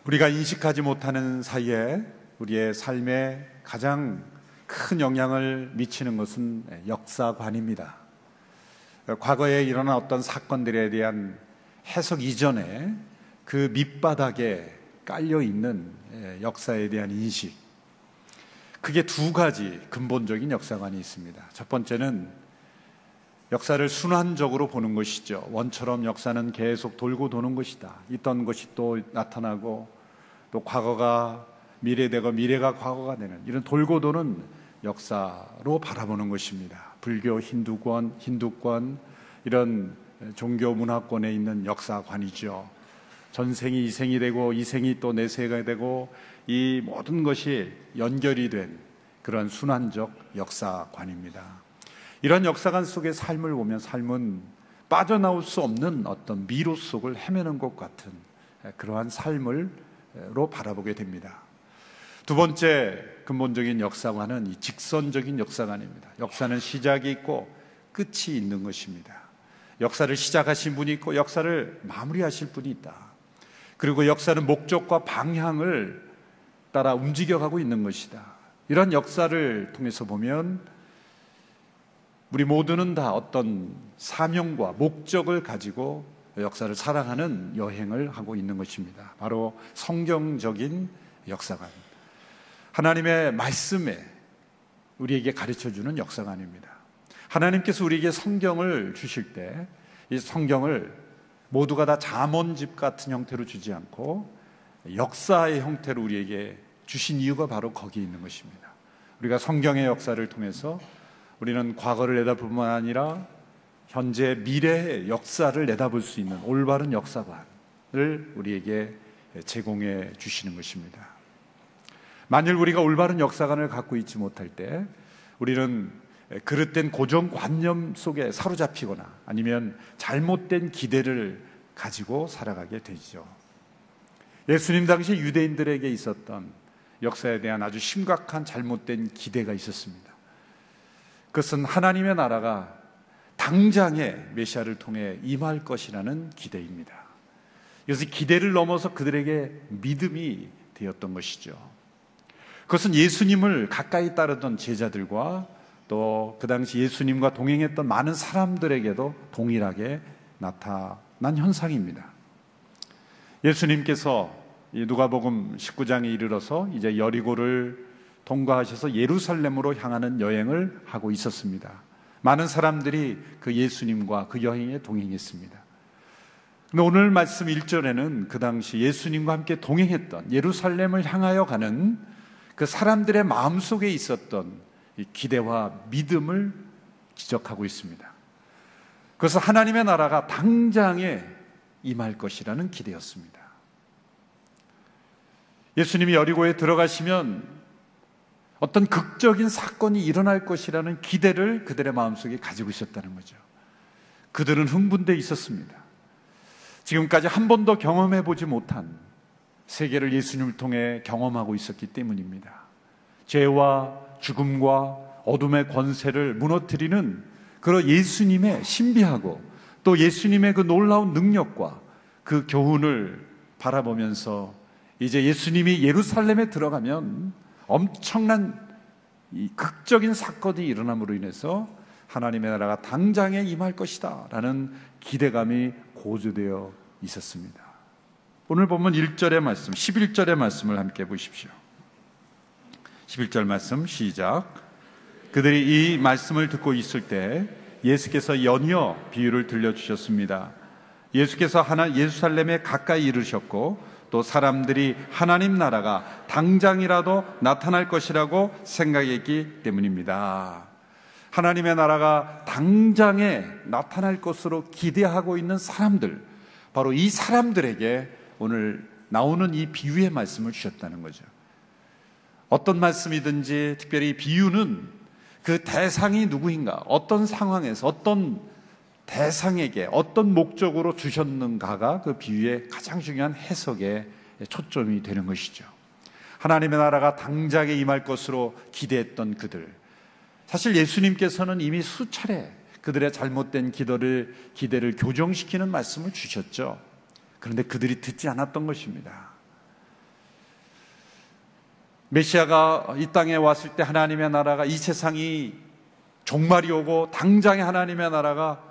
우리가 인식하지 못하는 사이에 우리의 삶에 가장 큰 영향을 미치는 것은 역사관입니다. 과거에 일어난 어떤 사건들에 대한 해석 이전에 그 밑바닥에 깔려있는 역사에 대한 인식, 크게 두 가지 근본적인 역사관이 있습니다. 첫 번째는 역사를 순환적으로 보는 것이죠. 원처럼 역사는 계속 돌고 도는 것이다. 있던 것이 또 나타나고 또 과거가 미래되고 미래가 과거가 되는 이런 돌고 도는 역사로 바라보는 것입니다. 불교, 힌두권 이런 종교 문화권에 있는 역사관이죠. 전생이 이생이 되고 이생이 또 내세가 되고 이 모든 것이 연결이 된 그런 순환적 역사관입니다. 이런 역사관 속의 삶을 보면 삶은 빠져나올 수 없는 어떤 미로 속을 헤매는 것 같은 그러한 삶을로 바라보게 됩니다. 두 번째 근본적인 역사관은 이 직선적인 역사관입니다. 역사는 시작이 있고 끝이 있는 것입니다. 역사를 시작하신 분이 있고 역사를 마무리하실 분이 있다. 그리고 역사는 목적과 방향을 따라 움직여가고 있는 것이다. 이런 역사를 통해서 보면 우리 모두는 다 어떤 사명과 목적을 가지고 역사를 살아가는 여행을 하고 있는 것입니다. 바로 성경적인 역사관, 하나님의 말씀에 우리에게 가르쳐주는 역사관입니다. 하나님께서 우리에게 성경을 주실 때 이 성경을 모두가 다 잠언집 같은 형태로 주지 않고 역사의 형태로 우리에게 주신 이유가 바로 거기에 있는 것입니다. 우리가 성경의 역사를 통해서 우리는 과거를 내다볼 뿐만 아니라 현재 미래의 역사를 내다볼 수 있는 올바른 역사관을 우리에게 제공해 주시는 것입니다. 만일 우리가 올바른 역사관을 갖고 있지 못할 때 우리는 그릇된 고정관념 속에 사로잡히거나 아니면 잘못된 기대를 가지고 살아가게 되죠. 예수님 당시 유대인들에게 있었던 역사에 대한 아주 심각한 잘못된 기대가 있었습니다. 그것은 하나님의 나라가 당장에 메시아를 통해 임할 것이라는 기대입니다. 그래서 기대를 넘어서 그들에게 믿음이 되었던 것이죠. 그것은 예수님을 가까이 따르던 제자들과 또 그 당시 예수님과 동행했던 많은 사람들에게도 동일하게 나타난 현상입니다. 예수님께서 누가복음 19장에 이르러서 이제 여리고를 통과하셔서 예루살렘으로 향하는 여행을 하고 있었습니다. 많은 사람들이 그 예수님과 그 여행에 동행했습니다. 근데 오늘 말씀 1절에는 그 당시 예수님과 함께 동행했던 예루살렘을 향하여 가는 그 사람들의 마음속에 있었던 이 기대와 믿음을 지적하고 있습니다. 그래서 하나님의 나라가 당장에 임할 것이라는 기대였습니다. 예수님이 여리고에 들어가시면 어떤 극적인 사건이 일어날 것이라는 기대를 그들의 마음속에 가지고 있었다는 거죠. 그들은 흥분되어 있었습니다. 지금까지 한 번도 경험해 보지 못한 세계를 예수님을 통해 경험하고 있었기 때문입니다. 죄와 죽음과 어둠의 권세를 무너뜨리는 그런 예수님의 신비하고 또 예수님의 그 놀라운 능력과 그 교훈을 바라보면서 이제 예수님이 예루살렘에 들어가면 엄청난 이 극적인 사건이 일어남으로 인해서 하나님의 나라가 당장에 임할 것이다 라는 기대감이 고조되어 있었습니다. 오늘 보면 1절의 말씀, 11절의 말씀을 함께 보십시오. 11절 말씀 시작. 그들이 이 말씀을 듣고 있을 때 예수께서 연이어 비유를 들려주셨습니다. 예수께서 예루살렘에 가까이 이르셨고 또 사람들이 하나님 나라가 당장이라도 나타날 것이라고 생각했기 때문입니다. 하나님의 나라가 당장에 나타날 것으로 기대하고 있는 사람들, 바로 이 사람들에게 오늘 나오는 이 비유의 말씀을 주셨다는 거죠. 어떤 말씀이든지 특별히 비유는 그 대상이 누구인가, 어떤 상황에서 어떤 대상에게 어떤 목적으로 주셨는가가 그 비유의 가장 중요한 해석에 초점이 되는 것이죠. 하나님의 나라가 당장에 임할 것으로 기대했던 그들, 사실 예수님께서는 이미 수차례 그들의 잘못된 기대를 교정시키는 말씀을 주셨죠. 그런데 그들이 듣지 않았던 것입니다. 메시아가 이 땅에 왔을 때 하나님의 나라가, 이 세상이 종말이 오고 당장에 하나님의 나라가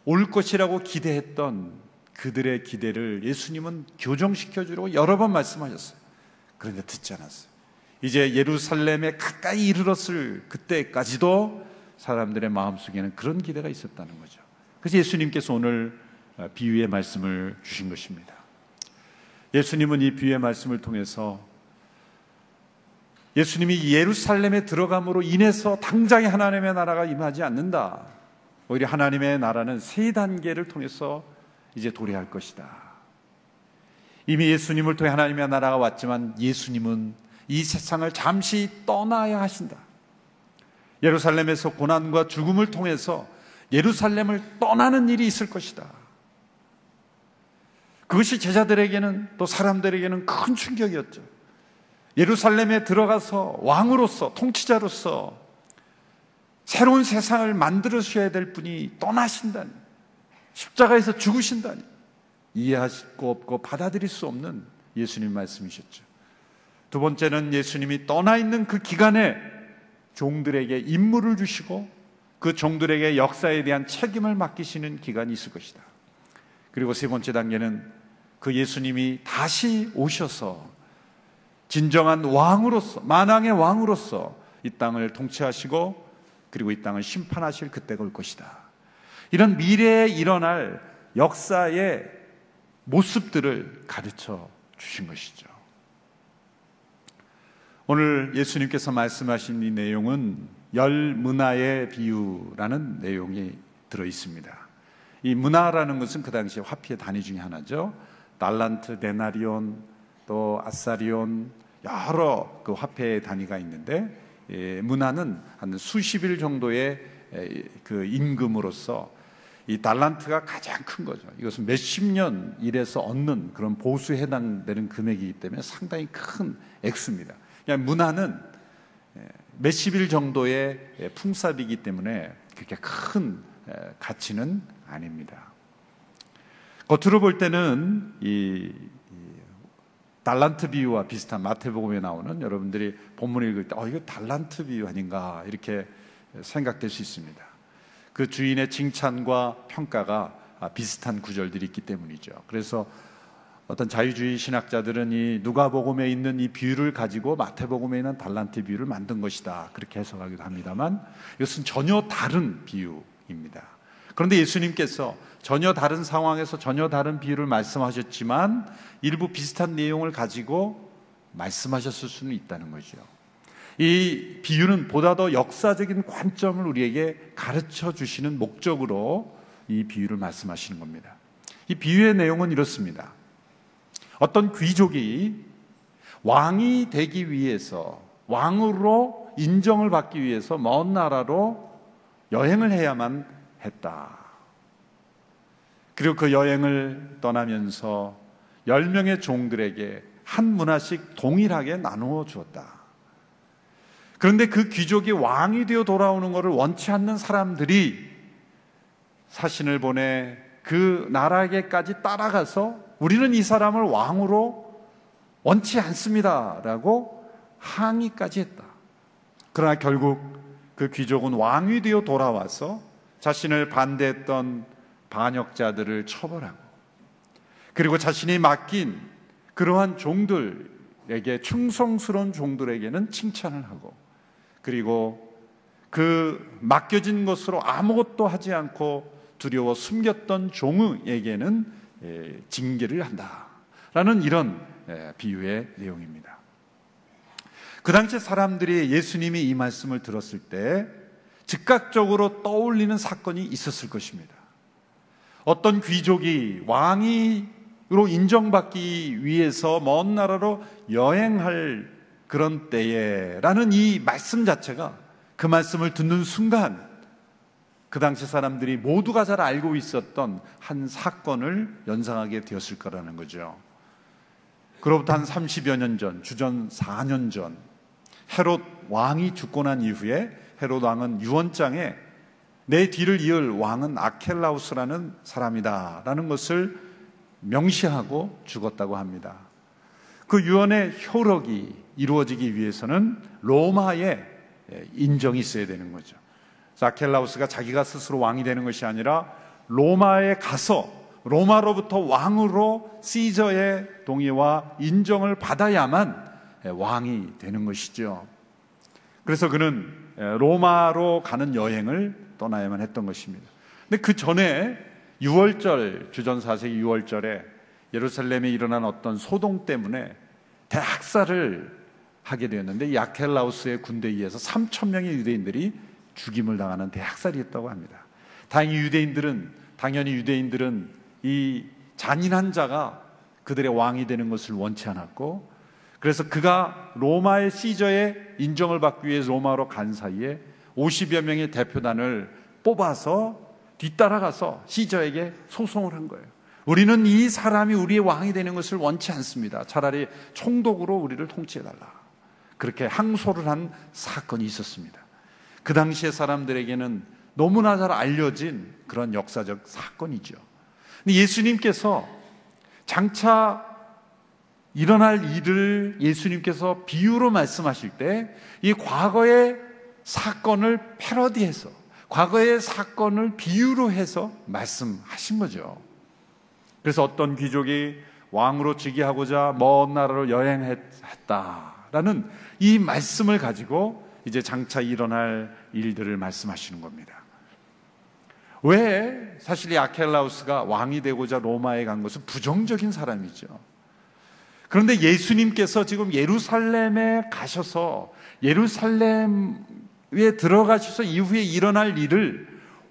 올 것이라고 기대했던 그들의 기대를 예수님은 교정시켜 주려고 여러 번 말씀하셨어요. 그런데 듣지 않았어요. 이제 예루살렘에 가까이 이르렀을 그때까지도 사람들의 마음속에는 그런 기대가 있었다는 거죠. 그래서 예수님께서 오늘 비유의 말씀을 주신 것입니다. 예수님은 이 비유의 말씀을 통해서 예수님이 예루살렘에 들어감으로 인해서 당장에 하나님의 나라가 임하지 않는다. 오히려 하나님의 나라는 세 단계를 통해서 이제 도래할 것이다. 이미 예수님을 통해 하나님의 나라가 왔지만 예수님은 이 세상을 잠시 떠나야 하신다. 예루살렘에서 고난과 죽음을 통해서 예루살렘을 떠나는 일이 있을 것이다. 그것이 제자들에게는, 또 사람들에게는 큰 충격이었죠. 예루살렘에 들어가서 왕으로서, 통치자로서 새로운 세상을 만들으셔야 될 분이 떠나신다니, 십자가에서 죽으신다니, 이해할 수 없고 받아들일 수 없는 예수님 말씀이셨죠. 두 번째는 예수님이 떠나 있는 그 기간에 종들에게 임무를 주시고 그 종들에게 역사에 대한 책임을 맡기시는 기간이 있을 것이다. 그리고 세 번째 단계는 그 예수님이 다시 오셔서 진정한 왕으로서, 만왕의 왕으로서 이 땅을 통치하시고 그리고 이 땅을 심판하실 그때가 올 것이다. 이런 미래에 일어날 역사의 모습들을 가르쳐 주신 것이죠. 오늘 예수님께서 말씀하신 이 내용은 열 문화의 비유라는 내용이 들어 있습니다. 이 문화라는 것은 그 당시에 화폐의 단위 중에 하나죠. 달란트, 데나리온, 또 아사리온, 여러 그 화폐의 단위가 있는데, 문화는 한 수십일 정도의 그 임금으로서 이 달란트가 가장 큰 거죠. 이것은 몇십 년 일해서 얻는 그런 보수에 해당되는 금액이기 때문에 상당히 큰 액수입니다. 그냥 문화는 몇십일 정도의 품삯이기 때문에 그렇게 큰 가치는 아닙니다. 겉으로 볼 때는 이 달란트 비유와 비슷한 마태복음에 나오는, 여러분들이 본문을 읽을 때 이거 달란트 비유 아닌가 이렇게 생각될 수 있습니다. 그 주인의 칭찬과 평가가 비슷한 구절들이 있기 때문이죠. 그래서 어떤 자유주의 신학자들은 이 누가복음에 있는 이 비유를 가지고 마태복음에 있는 달란트 비유를 만든 것이다, 그렇게 해석하기도 합니다만 이것은 전혀 다른 비유입니다. 그런데 예수님께서 전혀 다른 상황에서 전혀 다른 비유를 말씀하셨지만 일부 비슷한 내용을 가지고 말씀하셨을 수는 있다는 거죠. 이 비유는 보다 더 역사적인 관점을 우리에게 가르쳐 주시는 목적으로 이 비유를 말씀하시는 겁니다. 이 비유의 내용은 이렇습니다. 어떤 귀족이 왕이 되기 위해서, 왕으로 인정을 받기 위해서 먼 나라로 여행을 해야만 했다. 그리고 그 여행을 떠나면서 10명의 종들에게 한 문화씩 동일하게 나누어 주었다. 그런데 그 귀족이 왕이 되어 돌아오는 것을 원치 않는 사람들이 사신을 보내 그 나라에게까지 따라가서 우리는 이 사람을 왕으로 원치 않습니다 라고 항의까지 했다. 그러나 결국 그 귀족은 왕이 되어 돌아와서 자신을 반대했던 반역자들을 처벌하고, 그리고 자신이 맡긴 그러한 종들에게, 충성스러운 종들에게는 칭찬을 하고, 그리고 그 맡겨진 것으로 아무것도 하지 않고 두려워 숨겼던 종에게는 징계를 한다라는 이런 비유의 내용입니다. 그 당시 사람들이 예수님이 이 말씀을 들었을 때 즉각적으로 떠올리는 사건이 있었을 것입니다. 어떤 귀족이 왕으로 인정받기 위해서 먼 나라로 여행할 그런 때에라는 이 말씀 자체가, 그 말씀을 듣는 순간 그 당시 사람들이 모두가 잘 알고 있었던 한 사건을 연상하게 되었을 거라는 거죠. 그로부터 한 30여 년 전, 주전 4년 전, 헤롯 왕이 죽고 난 이후에 헤롯 왕은 유언장에 내 뒤를 이을 왕은 아켈라우스라는 사람이다 라는 것을 명시하고 죽었다고 합니다. 그 유언의 효력이 이루어지기 위해서는 로마의 인정이 있어야 되는 거죠. 아켈라우스가 자기가 스스로 왕이 되는 것이 아니라 로마에 가서 로마로부터 왕으로 시저의 동의와 인정을 받아야만 왕이 되는 것이죠. 그래서 그는 로마로 가는 여행을 떠나야만 했던 것입니다. 근데 그 전에 6월절, 주전 4세기 6월절에 예루살렘에 일어난 어떤 소동 때문에 대학살을 하게 되었는데 이 아켈라우스의 군대에 의해서 3,000명의 유대인들이 죽임을 당하는 대학살이었다고 합니다. 당연히 유대인들은 이 잔인한 자가 그들의 왕이 되는 것을 원치 않았고, 그래서 그가 로마의 시저의 인정을 받기 위해서 로마로 간 사이에 50여 명의 대표단을 뽑아서 뒤따라가서 시저에게 소송을 한 거예요. 우리는 이 사람이 우리의 왕이 되는 것을 원치 않습니다. 차라리 총독으로 우리를 통치해달라. 그렇게 항소를 한 사건이 있었습니다. 그 당시의 사람들에게는 너무나 잘 알려진 그런 역사적 사건이죠. 근데 예수님께서 장차 일어날 일을 예수님께서 비유로 말씀하실 때 이 과거의 사건을 패러디해서, 과거의 사건을 비유로 해서 말씀하신 거죠. 그래서 어떤 귀족이 왕으로 즉위하고자 먼 나라로 여행했다라는 이 말씀을 가지고 이제 장차 일어날 일들을 말씀하시는 겁니다. 왜 사실 이 아켈라우스가 왕이 되고자 로마에 간 것은 부정적인 사람이죠. 그런데 예수님께서 지금 예루살렘에 가셔서 예루살렘에 들어가셔서 이후에 일어날 일을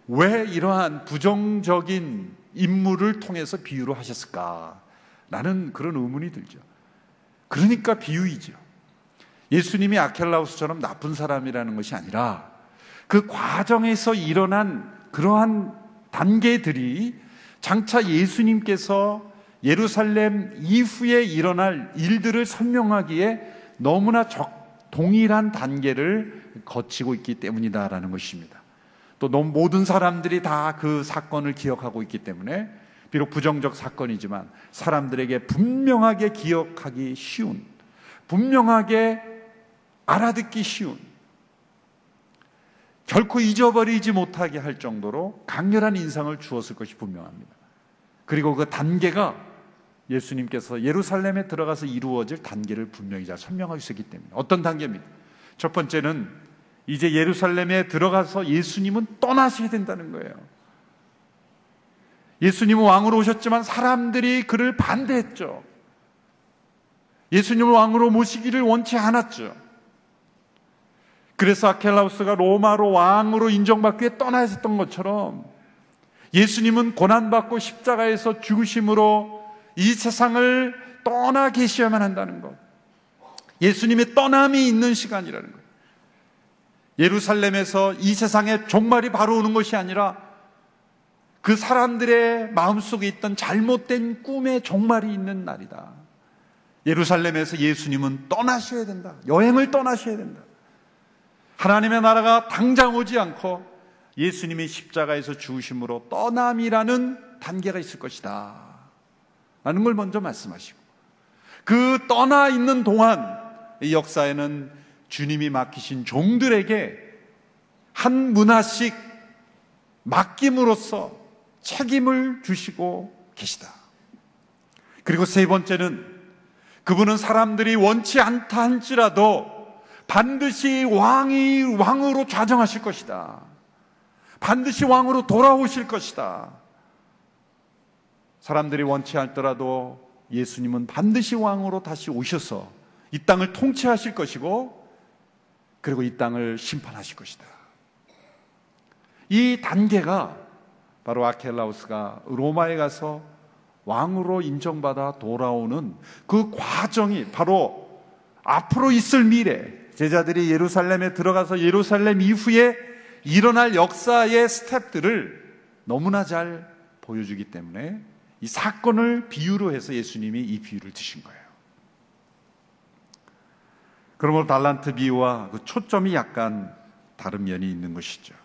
왜 이러한 부정적인 인물을 통해서 비유로 하셨을까? 라는 그런 의문이 들죠. 그러니까 비유이죠. 예수님이 아켈라우스처럼 나쁜 사람이라는 것이 아니라 그 과정에서 일어난 그러한 단계들이 장차 예수님께서 예루살렘 이후에 일어날 일들을 설명하기에 너무나 동일한 단계를 거치고 있기 때문이다라는 것입니다. 또 모든 사람들이 다 그 사건을 기억하고 있기 때문에 비록 부정적 사건이지만 사람들에게 분명하게 기억하기 쉬운, 분명하게 알아듣기 쉬운, 결코 잊어버리지 못하게 할 정도로 강렬한 인상을 주었을 것이 분명합니다. 그리고 그 단계가 예수님께서 예루살렘에 들어가서 이루어질 단계를 분명히 잘 설명하고 있었기 때문에. 어떤 단계입니까? 첫 번째는 이제 예루살렘에 들어가서 예수님은 떠나셔야 된다는 거예요. 예수님은 왕으로 오셨지만 사람들이 그를 반대했죠. 예수님을 왕으로 모시기를 원치 않았죠. 그래서 아켈라우스가 로마로 왕으로 인정받기 위해 떠나 있었던 것처럼 예수님은 고난받고 십자가에서 죽으심으로 이 세상을 떠나 계셔야만 한다는 것. 예수님의 떠남이 있는 시간이라는 것. 예루살렘에서 이 세상에 종말이 바로 오는 것이 아니라 그 사람들의 마음속에 있던 잘못된 꿈의 종말이 있는 날이다. 예루살렘에서 예수님은 떠나셔야 된다. 여행을 떠나셔야 된다. 하나님의 나라가 당장 오지 않고 예수님이 십자가에서 죽으심으로 떠남이라는 단계가 있을 것이다 라는 걸 먼저 말씀하시고, 그 떠나 있는 동안 이 역사에는 주님이 맡기신 종들에게 한 문화씩 맡김으로써 책임을 주시고 계시다. 그리고 세 번째는 그분은 사람들이 원치 않다 할지라도 반드시 왕으로 좌정하실 것이다. 반드시 왕으로 돌아오실 것이다. 사람들이 원치 않더라도 예수님은 반드시 왕으로 다시 오셔서 이 땅을 통치하실 것이고, 그리고 이 땅을 심판하실 것이다. 이 단계가 바로 아켈라우스가 로마에 가서 왕으로 인정받아 돌아오는 그 과정이 바로 앞으로 있을 미래, 제자들이 예루살렘에 들어가서 예루살렘 이후에 일어날 역사의 스텝들을 너무나 잘 보여주기 때문에 이 사건을 비유로 해서 예수님이 이 비유를 드신 거예요. 그러므로 달란트 비유와 그 초점이 약간 다른 면이 있는 것이죠.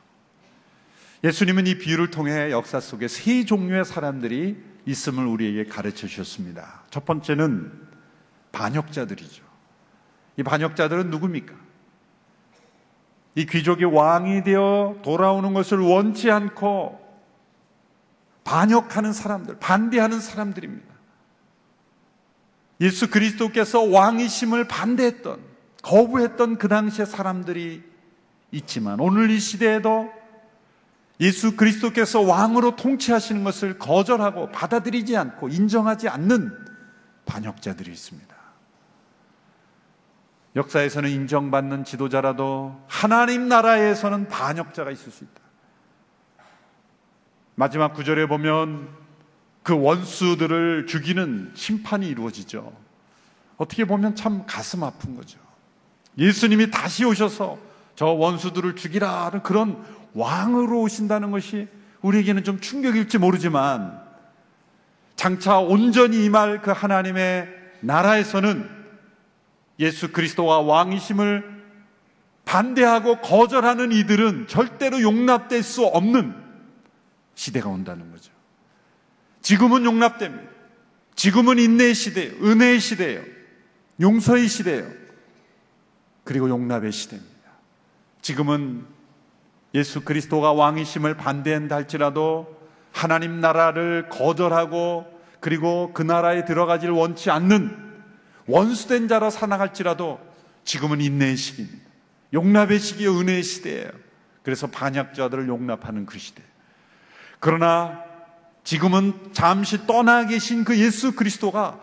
예수님은 이 비유를 통해 역사 속에 세 종류의 사람들이 있음을 우리에게 가르쳐 주셨습니다. 첫 번째는 반역자들이죠. 이 반역자들은 누굽니까? 이 귀족이 왕이 되어 돌아오는 것을 원치 않고 반역하는 사람들, 반대하는 사람들입니다. 예수 그리스도께서 왕이심을 반대했던, 거부했던 그 당시의 사람들이 있지만 오늘 이 시대에도 예수 그리스도께서 왕으로 통치하시는 것을 거절하고 받아들이지 않고 인정하지 않는 반역자들이 있습니다. 역사에서는 인정받는 지도자라도 하나님 나라에서는 반역자가 있을 수 있다. 마지막 구절에 보면 그 원수들을 죽이는 심판이 이루어지죠. 어떻게 보면 참 가슴 아픈 거죠. 예수님이 다시 오셔서 저 원수들을 죽이라는 그런 왕으로 오신다는 것이 우리에게는 좀 충격일지 모르지만 장차 온전히 임할 그 하나님의 나라에서는 예수 그리스도와 왕이심을 반대하고 거절하는 이들은 절대로 용납될 수 없는 시대가 온다는 거죠. 지금은 용납됩니다. 지금은 인내의 시대예요. 은혜의 시대예요. 용서의 시대예요. 그리고 용납의 시대입니다. 지금은 예수 그리스도가 왕이심을 반대한다 할지라도 하나님 나라를 거절하고 그리고 그 나라에 들어가지를 원치 않는 원수된 자로 살아갈지라도 지금은 인내의 시기입니다. 용납의 시기요, 은혜의 시대예요. 그래서 반역자들을 용납하는 그 시대. 그러나 지금은 잠시 떠나 계신 그 예수 그리스도가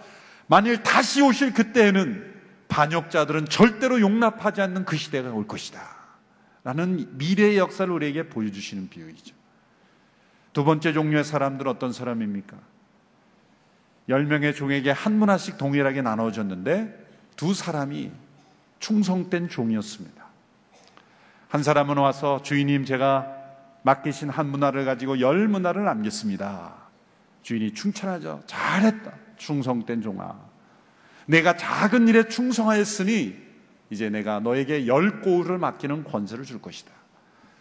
만일 다시 오실 그때에는 반역자들은 절대로 용납하지 않는 그 시대가 올 것이다 라는 미래의 역사를 우리에게 보여주시는 비유이죠. 두 번째 종류의 사람들은 어떤 사람입니까? 10명의 종에게 한 문화씩 동일하게 나눠졌는데 두 사람이 충성된 종이었습니다. 한 사람은 와서 주인님, 제가 맡기신 한 문화를 가지고 10문화를 남겼습니다. 주인이 충천하죠. 잘했다, 충성된 종아. 내가 작은 일에 충성하였으니 이제 내가 너에게 10고을을 맡기는 권세를 줄 것이다.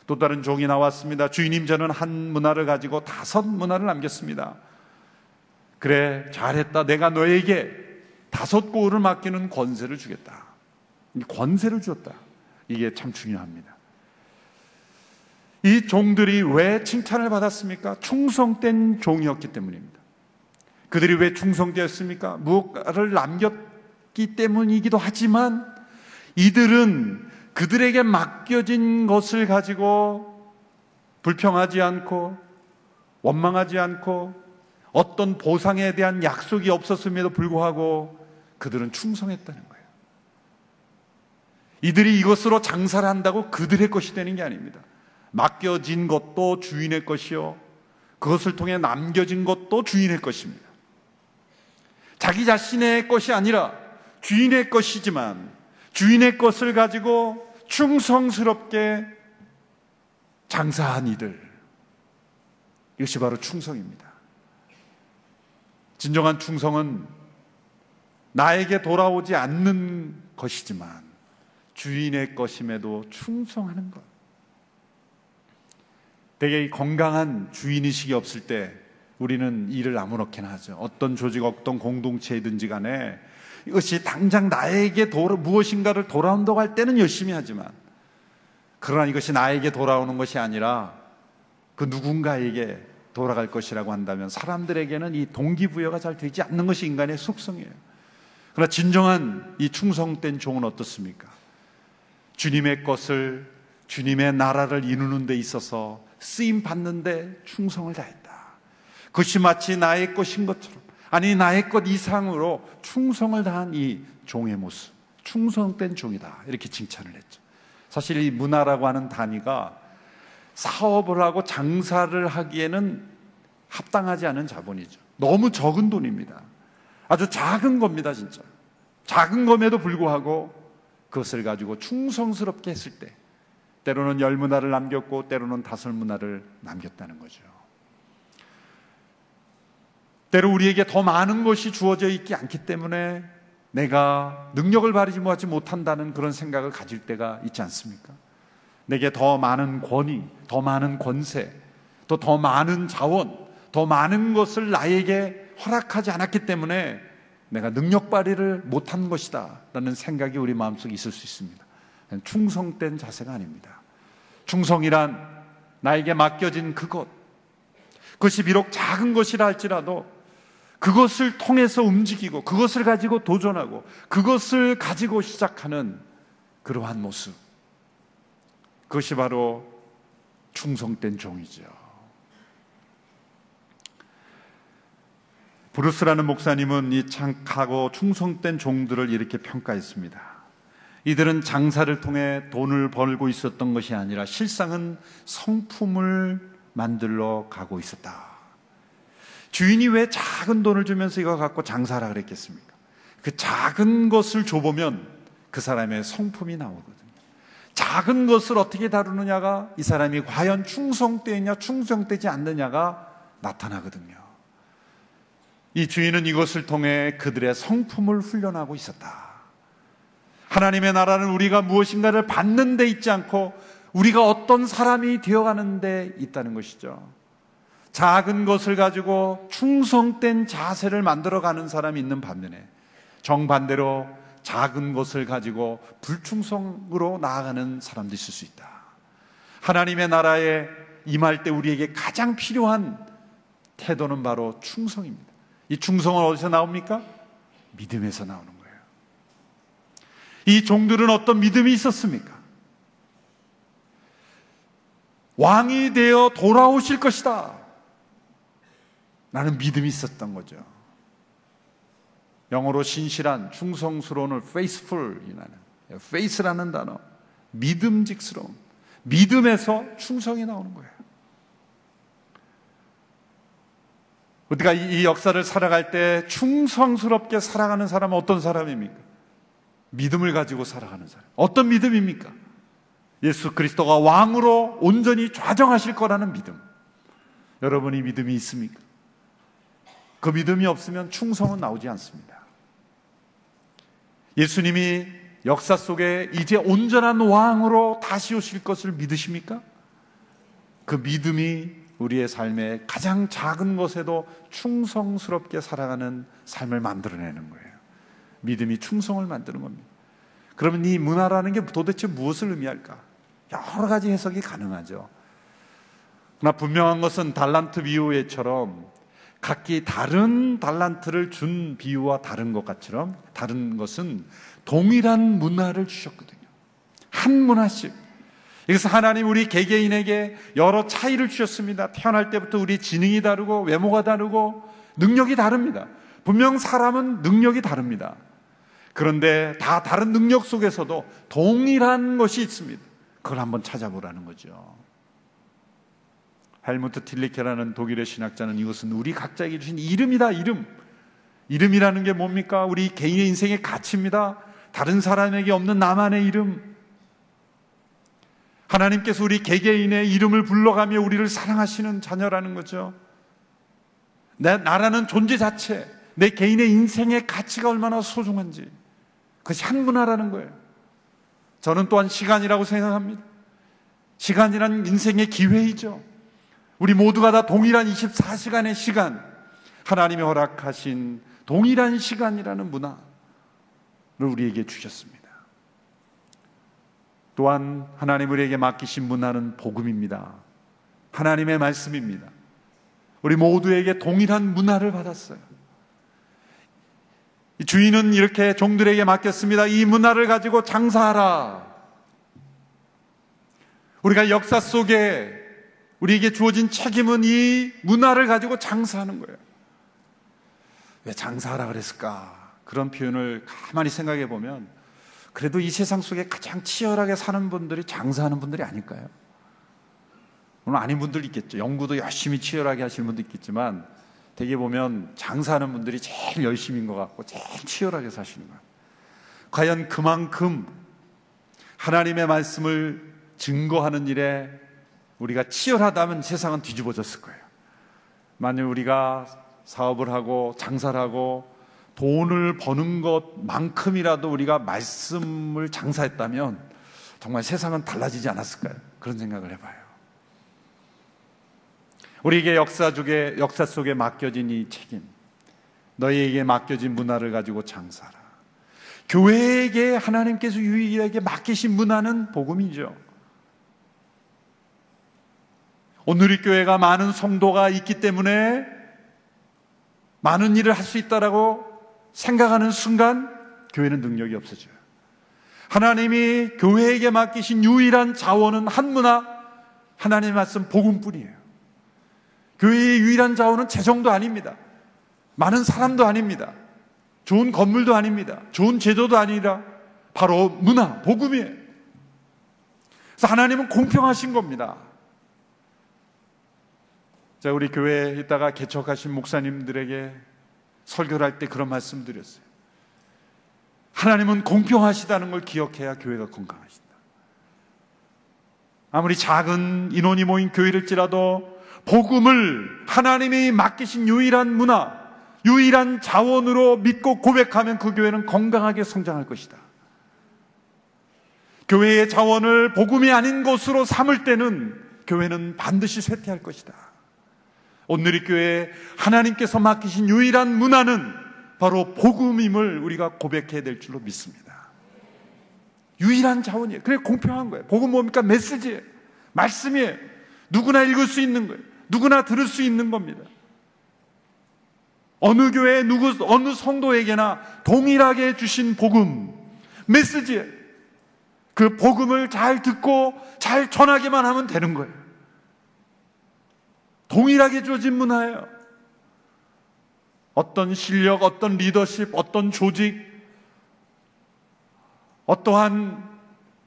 또 다른 종이 나왔습니다. 주인님, 저는 한 문화를 가지고 5문화를 남겼습니다. 그래, 잘했다. 내가 너에게 5고을을 맡기는 권세를 주겠다. 권세를 주었다. 이게 참 중요합니다. 이 종들이 왜 칭찬을 받았습니까? 충성된 종이었기 때문입니다. 그들이 왜 충성되었습니까? 무엇가를 남겼기 때문이기도 하지만 이들은 그들에게 맡겨진 것을 가지고 불평하지 않고 원망하지 않고 어떤 보상에 대한 약속이 없었음에도 불구하고 그들은 충성했다는 거예요. 이들이 이것으로 장사를 한다고 그들의 것이 되는 게 아닙니다. 맡겨진 것도 주인의 것이요, 그것을 통해 남겨진 것도 주인의 것입니다. 자기 자신의 것이 아니라 주인의 것이지만 주인의 것을 가지고 충성스럽게 장사한 이들, 이것이 바로 충성입니다. 진정한 충성은 나에게 돌아오지 않는 것이지만 주인의 것임에도 충성하는 것. 되게 건강한 주인의식이 없을 때 우리는 일을 아무렇게나 하죠. 어떤 조직, 어떤 공동체이든지 간에 이것이 당장 나에게 무엇인가를 돌아온다고 할 때는 열심히 하지만, 그러나 이것이 나에게 돌아오는 것이 아니라 그 누군가에게 돌아갈 것이라고 한다면 사람들에게는 이 동기부여가 잘 되지 않는 것이 인간의 속성이에요. 그러나 진정한 이 충성된 종은 어떻습니까? 주님의 것을, 주님의 나라를 이루는 데 있어서 쓰임 받는데 충성을 다했다. 그것이 마치 나의 것인 것처럼, 아니 나의 것 이상으로 충성을 다한 이 종의 모습, 충성된 종이다, 이렇게 칭찬을 했죠. 사실 이 문화라고 하는 단위가 사업을 하고 장사를 하기에는 합당하지 않은 자본이죠. 너무 적은 돈입니다. 아주 작은 겁니다. 진짜 작은 것에도 불구하고 그것을 가지고 충성스럽게 했을 때 때로는 10문화를 남겼고 때로는 5문화를 남겼다는 거죠. 때로 우리에게 더 많은 것이 주어져 있지 않기 때문에 내가 능력을 발휘하지 못한다는 그런 생각을 가질 때가 있지 않습니까? 내게 더 많은 권위, 더 많은 권세, 또 더 많은 자원, 더 많은 것을 나에게 허락하지 않았기 때문에 내가 능력 발휘를 못한 것이다 라는 생각이 우리 마음속에 있을 수 있습니다. 충성된 자세가 아닙니다. 충성이란 나에게 맡겨진 그것이 비록 작은 것이라 할지라도 그것을 통해서 움직이고 그것을 가지고 도전하고 그것을 가지고 시작하는 그러한 모습, 그것이 바로 충성된 종이죠. 브루스라는 목사님은 이 착하고 충성된 종들을 이렇게 평가했습니다. 이들은 장사를 통해 돈을 벌고 있었던 것이 아니라 실상은 성품을 만들러 가고 있었다. 주인이 왜 작은 돈을 주면서 이거 갖고 장사하라 그랬겠습니까? 그 작은 것을 줘보면 그 사람의 성품이 나오거든요. 작은 것을 어떻게 다루느냐가 이 사람이 과연 충성되느냐 충성되지 않느냐가 나타나거든요. 이 주인은 이것을 통해 그들의 성품을 훈련하고 있었다. 하나님의 나라는 우리가 무엇인가를 받는 데 있지 않고 우리가 어떤 사람이 되어가는 데 있다는 것이죠. 작은 것을 가지고 충성된 자세를 만들어가는 사람이 있는 반면에 정반대로 작은 것을 가지고 불충성으로 나아가는 사람도 있을 수 있다. 하나님의 나라에 임할 때 우리에게 가장 필요한 태도는 바로 충성입니다. 이 충성은 어디서 나옵니까? 믿음에서 나오는 거예요. 이 종들은 어떤 믿음이 있었습니까? 왕이 되어 돌아오실 것이다 라는 믿음이 있었던 거죠. 영어로 신실한, 충성스러운을 faithful이라는, faith라는 단어, 믿음직스러운, 믿음에서 충성이 나오는 거예요. 우리가 이 역사를 살아갈 때 충성스럽게 살아가는 사람은 어떤 사람입니까? 믿음을 가지고 살아가는 사람. 어떤 믿음입니까? 예수 그리스도가 왕으로 온전히 좌정하실 거라는 믿음. 여러분이 믿음이 있습니까? 그 믿음이 없으면 충성은 나오지 않습니다. 예수님이 역사 속에 이제 온전한 왕으로 다시 오실 것을 믿으십니까? 그 믿음이 우리의 삶에 가장 작은 것에도 충성스럽게 살아가는 삶을 만들어내는 거예요. 믿음이 충성을 만드는 겁니다. 그러면 이 문화라는 게 도대체 무엇을 의미할까? 여러 가지 해석이 가능하죠. 그러나 분명한 것은 달란트 비유에처럼 각기 다른 달란트를 준 비유와 다른 것처럼 다른 것은 동일한 문화를 주셨거든요. 한 문화씩. 그래서 하나님 우리 개개인에게 여러 차이를 주셨습니다. 태어날 때부터 우리 지능이 다르고 외모가 다르고 능력이 다릅니다. 분명 사람은 능력이 다릅니다. 그런데 다 다른 능력 속에서도 동일한 것이 있습니다. 그걸 한번 찾아보라는 거죠. 헬무트 틸리케라는 독일의 신학자는 이것은 우리 각자에게 주신 이름이다. 이름이라는 게 뭡니까? 우리 개인의 인생의 가치입니다. 다른 사람에게 없는 나만의 이름. 하나님께서 우리 개개인의 이름을 불러가며 우리를 사랑하시는 자녀라는 거죠. 나라는 존재 자체, 내 개인의 인생의 가치가 얼마나 소중한지, 그것이 한 문화라는 거예요. 저는 또한 시간이라고 생각합니다. 시간이란 인생의 기회이죠. 우리 모두가 다 동일한 24시간의 시간, 하나님이 허락하신 동일한 시간이라는 문화를 우리에게 주셨습니다. 또한 하나님 우리에게 맡기신 문화는 복음입니다. 하나님의 말씀입니다. 우리 모두에게 동일한 문화를 받았어요. 주인은 이렇게 종들에게 맡겼습니다. 이 문화를 가지고 장사하라. 우리가 역사 속에 우리에게 주어진 책임은 이 문화를 가지고 장사하는 거예요. 왜 장사하라 그랬을까? 그런 표현을 가만히 생각해 보면 그래도 이 세상 속에 가장 치열하게 사는 분들이 장사하는 분들이 아닐까요? 물론 아닌 분들 있겠죠. 연구도 열심히 치열하게 하시는 분도 있겠지만 대개 보면 장사하는 분들이 제일 열심인 것 같고 제일 치열하게 사시는 거예요. 과연 그만큼 하나님의 말씀을 증거하는 일에 우리가 치열하다면 세상은 뒤집어졌을 거예요. 만약 우리가 사업을 하고 장사를 하고 돈을 버는 것만큼이라도 우리가 말씀을 장사했다면 정말 세상은 달라지지 않았을까요? 그런 생각을 해봐요. 우리에게 역사 속에 맡겨진 이 책임, 너희에게 맡겨진 문화를 가지고 장사하라. 교회에게 하나님께서 유일하게 맡기신 문화는 복음이죠. 오늘 이 교회가 많은 성도가 있기 때문에 많은 일을 할 수 있다라고 생각하는 순간 교회는 능력이 없어져요. 하나님이 교회에게 맡기신 유일한 자원은 한 문화, 하나님의 말씀 복음뿐이에요. 교회의 유일한 자원은 재정도 아닙니다. 많은 사람도 아닙니다. 좋은 건물도 아닙니다. 좋은 제도도 아니라 바로 문화, 복음이에요. 그래서 하나님은 공평하신 겁니다. 자, 우리 교회에 있다가 개척하신 목사님들에게 설교를 할 때 그런 말씀 드렸어요. 하나님은 공평하시다는 걸 기억해야 교회가 건강하시다. 아무리 작은 인원이 모인 교회일지라도 복음을 하나님이 맡기신 유일한 문화, 유일한 자원으로 믿고 고백하면 그 교회는 건강하게 성장할 것이다. 교회의 자원을 복음이 아닌 것으로 삼을 때는 교회는 반드시 쇠퇴할 것이다. 오늘 이 교회에 하나님께서 맡기신 유일한 문화는 바로 복음임을 우리가 고백해야 될 줄로 믿습니다. 유일한 자원이에요. 그래, 공평한 거예요. 복음 뭡니까? 메시지예요. 말씀이에요. 누구나 읽을 수 있는 거예요. 누구나 들을 수 있는 겁니다. 어느 교회, 어느 성도에게나 동일하게 주신 복음, 메시지예요. 그 복음을 잘 듣고 잘 전하기만 하면 되는 거예요. 동일하게 주어진 문화예요. 어떤 실력, 어떤 리더십, 어떤 조직, 어떠한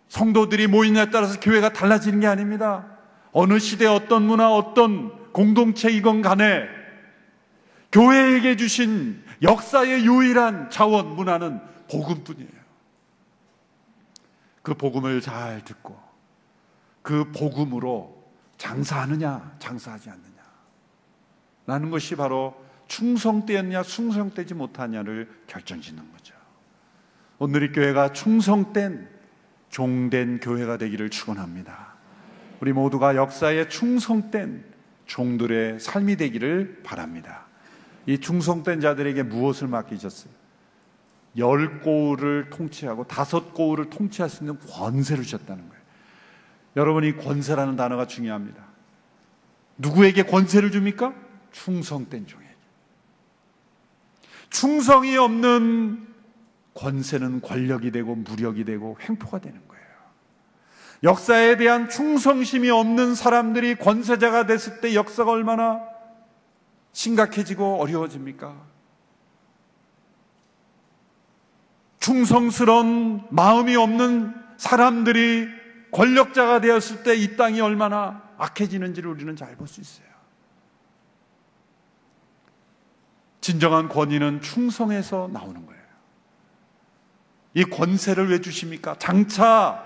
성도들이 모이냐에 따라서 교회가 달라지는 게 아닙니다. 어느 시대 어떤 문화, 어떤 공동체이건 간에 교회에게 주신 역사의 유일한 자원, 문화는 복음뿐이에요. 그 복음을 잘 듣고 그 복음으로 장사하느냐, 장사하지 않느냐 라는 것이 바로 충성되었냐, 충성되지 못하냐를 결정짓는 거죠. 오늘 이 교회가 충성된, 종된 교회가 되기를 축원합니다. 우리 모두가 역사에 충성된 종들의 삶이 되기를 바랍니다. 이 충성된 자들에게 무엇을 맡기셨어요? 10고을을 통치하고 5고을을 통치할 수 있는 권세를 주셨다는 거예요. 여러분, 이 권세라는 단어가 중요합니다. 누구에게 권세를 줍니까? 충성된 종에게. 충성이 없는 권세는 권력이 되고 무력이 되고 횡포가 되는 거예요. 역사에 대한 충성심이 없는 사람들이 권세자가 됐을 때 역사가 얼마나 심각해지고 어려워집니까? 충성스러운 마음이 없는 사람들이 권력자가 되었을 때 이 땅이 얼마나 악해지는지를 우리는 잘 볼 수 있어요. 진정한 권위는 충성에서 나오는 거예요. 이 권세를 왜 주십니까? 장차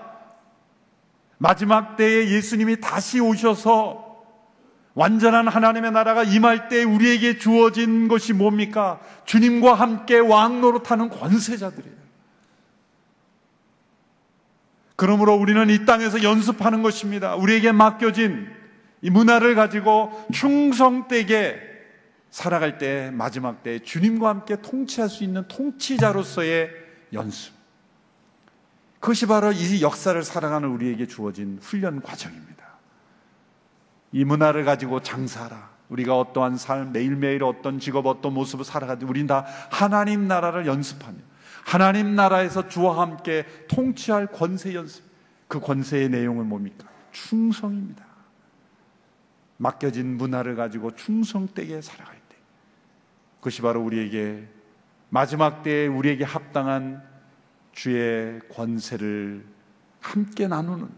마지막 때에 예수님이 다시 오셔서 완전한 하나님의 나라가 임할 때 우리에게 주어진 것이 뭡니까? 주님과 함께 왕 노릇하는 권세자들이에요. 그러므로 우리는 이 땅에서 연습하는 것입니다. 우리에게 맡겨진 이 문화를 가지고 충성되게 살아갈 때, 마지막 때 주님과 함께 통치할 수 있는 통치자로서의 연습. 그것이 바로 이 역사를 살아가는 우리에게 주어진 훈련 과정입니다. 이 문화를 가지고 장사하라. 우리가 어떠한 삶, 매일매일 어떤 직업, 어떤 모습을 살아가지, 우린 다 하나님 나라를 연습하며 하나님 나라에서 주와 함께 통치할 권세 연습. 그 권세의 내용은 뭡니까? 충성입니다. 맡겨진 문화를 가지고 충성되게 살아갈 때, 그것이 바로 우리에게 마지막 때에 우리에게 합당한 주의 권세를 함께 나누는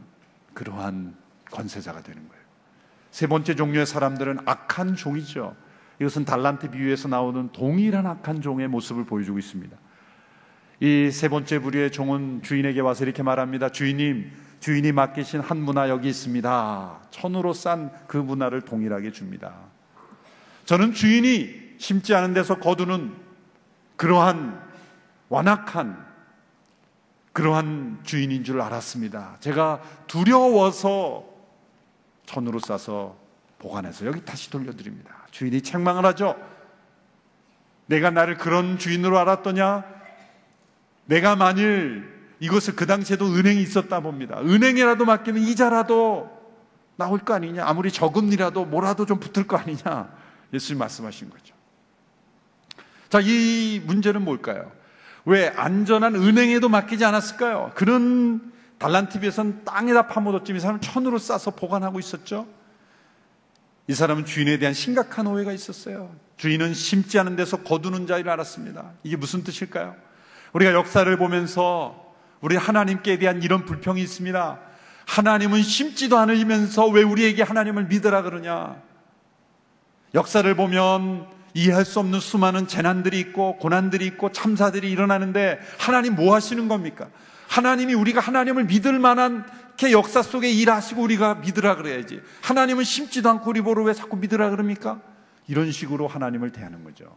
그러한 권세자가 되는 거예요. 세 번째 종류의 사람들은 악한 종이죠. 이것은 달란트 비유에서 나오는 동일한 악한 종의 모습을 보여주고 있습니다. 이 세 번째 부류의 종은 주인에게 와서 이렇게 말합니다. 주인님, 주인이 맡기신 한 문화 여기 있습니다. 천으로 싼 그 문화를 동일하게 줍니다. 저는 주인이 심지 않은 데서 거두는 그러한 완악한 그러한 주인인 줄 알았습니다. 제가 두려워서 천으로 싸서 보관해서 여기 다시 돌려드립니다. 주인이 책망을 하죠. 내가 나를 그런 주인으로 알았더냐? 내가 만일 이것을 그 당시에도 은행이 있었다 봅니다. 은행이라도 맡기면 이자라도 나올 거 아니냐? 아무리 저금리라도 뭐라도 좀 붙을 거 아니냐? 예수님 말씀하신 거죠. 자, 이 문제는 뭘까요? 왜 안전한 은행에도 맡기지 않았을까요? 그런 달란트비에서는 땅에다 파묻었지 이 사람은 천으로 싸서 보관하고 있었죠. 이 사람은 주인에 대한 심각한 오해가 있었어요. 주인은 심지 않은 데서 거두는 자를 알았습니다. 이게 무슨 뜻일까요? 우리가 역사를 보면서 우리 하나님께 대한 이런 불평이 있습니다. 하나님은 심지도 않으면서 왜 우리에게 하나님을 믿으라 그러냐? 역사를 보면 이해할 수 없는 수많은 재난들이 있고 고난들이 있고 참사들이 일어나는데 하나님 뭐 하시는 겁니까? 하나님이 우리가 하나님을 믿을 만한 게 역사 속에 일하시고 우리가 믿으라 그래야지. 하나님은 심지도 않고 우리 보러 왜 자꾸 믿으라 그럽니까? 이런 식으로 하나님을 대하는 거죠.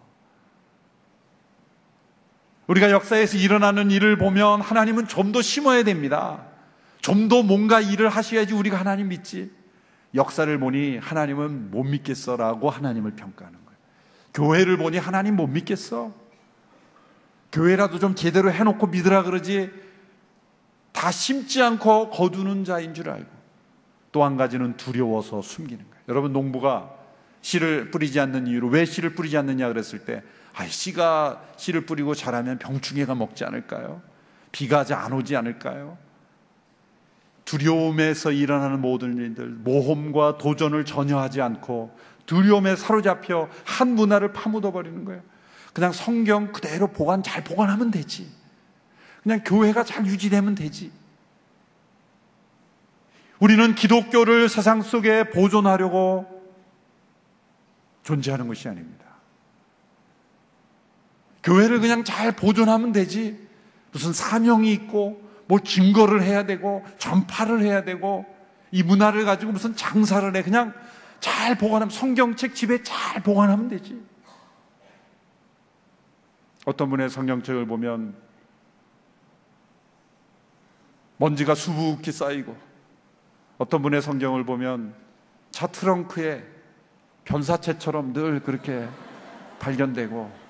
우리가 역사에서 일어나는 일을 보면 하나님은 좀 더 심어야 됩니다. 좀 더 뭔가 일을 하셔야지 우리가 하나님 믿지. 역사를 보니 하나님은 못 믿겠어라고 하나님을 평가하는 거예요. 교회를 보니 하나님 못 믿겠어. 교회라도 좀 제대로 해놓고 믿으라 그러지. 다 심지 않고 거두는 자인 줄 알고. 또 한 가지는 두려워서 숨기는 거예요. 여러분, 농부가 씨를 뿌리지 않는 이유로 왜 씨를 뿌리지 않느냐 그랬을 때 씨가 씨를 뿌리고 자라면 병충해가 먹지 않을까요? 비가 안 오지 않을까요? 두려움에서 일어나는 모든 일들, 모험과 도전을 전혀 하지 않고 두려움에 사로잡혀 한 문화를 파묻어버리는 거예요. 그냥 성경 그대로 잘 보관하면 되지. 그냥 교회가 잘 유지되면 되지. 우리는 기독교를 세상 속에 보존하려고 존재하는 것이 아닙니다. 교회를 그냥 잘 보존하면 되지. 무슨 사명이 있고 뭘 증거를 해야 되고 전파를 해야 되고 이 문화를 가지고 무슨 장사를 해. 그냥 잘 보관하면, 성경책 집에 잘 보관하면 되지. 어떤 분의 성경책을 보면 먼지가 수북히 쌓이고, 어떤 분의 성경을 보면 차 트렁크에 변사체처럼 늘 그렇게 발견되고,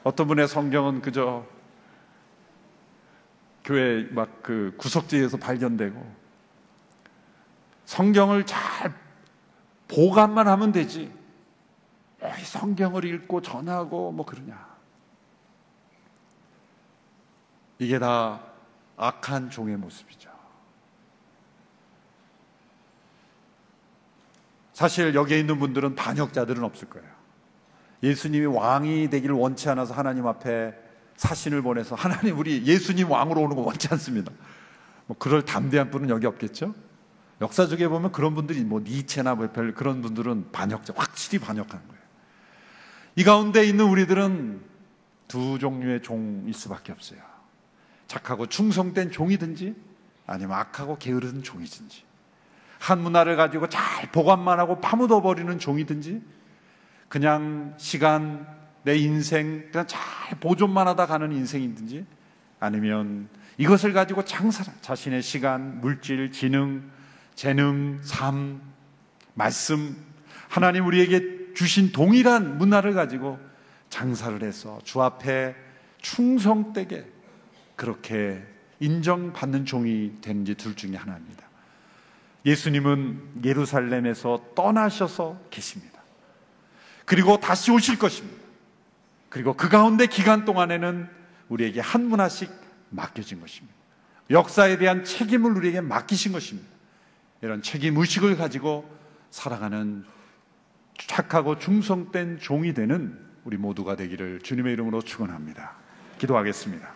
어떤 분의 성경은 그저 교회 그 구석지에서 발견되고, 성경을 잘 보관만 하면 되지. 성경을 읽고 전하고 뭐 그러냐. 이게 다 악한 종의 모습이죠. 사실 여기에 있는 분들은 반역자들은 없을 거예요. 예수님이 왕이 되기를 원치 않아서 하나님 앞에 사신을 보내서 하나님, 우리 예수님 왕으로 오는 거 원치 않습니다. 뭐 그럴 담대한 분은 여기 없겠죠? 역사적에 보면 그런 분들이 니체나 그런 분들은 반역자, 확실히 반역하는 거예요. 이 가운데 있는 우리들은 두 종류의 종일 수밖에 없어요. 착하고 충성된 종이든지 아니면 악하고 게으른 종이든지, 한 문화를 가지고 잘 보관만 하고 파묻어버리는 종이든지, 그냥 시간, 내 인생 그냥 잘 보존만 하다 가는 인생이든지, 아니면 이것을 가지고 장사를, 자신의 시간, 물질, 재능, 삶, 말씀, 하나님 우리에게 주신 동일한 문화를 가지고 장사를 해서 주 앞에 충성되게 그렇게 인정받는 종이 되는지 둘 중에 하나입니다. 예수님은 예루살렘에서 떠나셔서 계십니다. 그리고 다시 오실 것입니다. 그리고 그 가운데 기간 동안에는 우리에게 한 문화씩 맡겨진 것입니다. 역사에 대한 책임을 우리에게 맡기신 것입니다. 이런 책임의식을 가지고 살아가는 착하고 충성된 종이 되는 우리 모두가 되기를 주님의 이름으로 축원합니다. 기도하겠습니다.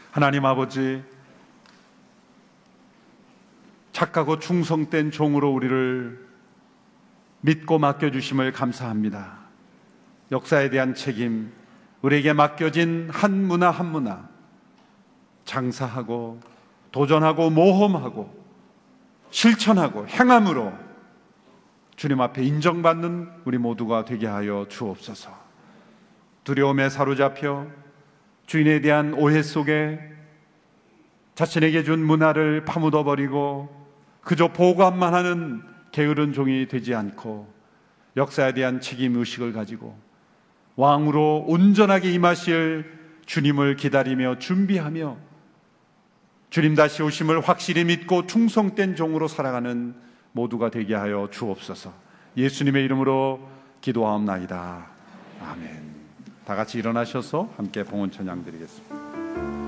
하나님 아버지, 착하고 충성된 종으로 우리를 믿고 맡겨주심을 감사합니다. 역사에 대한 책임, 우리에게 맡겨진 한 문화 장사하고 도전하고 모험하고 실천하고 행함으로 주님 앞에 인정받는 우리 모두가 되게 하여 주옵소서. 두려움에 사로잡혀 주인에 대한 오해 속에 자신에게 준 문화를 파묻어버리고 그저 보관만 하는 게으른 종이 되지 않고 역사에 대한 책임의식을 가지고 왕으로 온전하게 임하실 주님을 기다리며 준비하며 주님 다시 오심을 확실히 믿고 충성된 종으로 살아가는 모두가 되게 하여 주옵소서. 예수님의 이름으로 기도하옵나이다. 아멘. 다 같이 일어나셔서 함께 봉헌 찬양 드리겠습니다.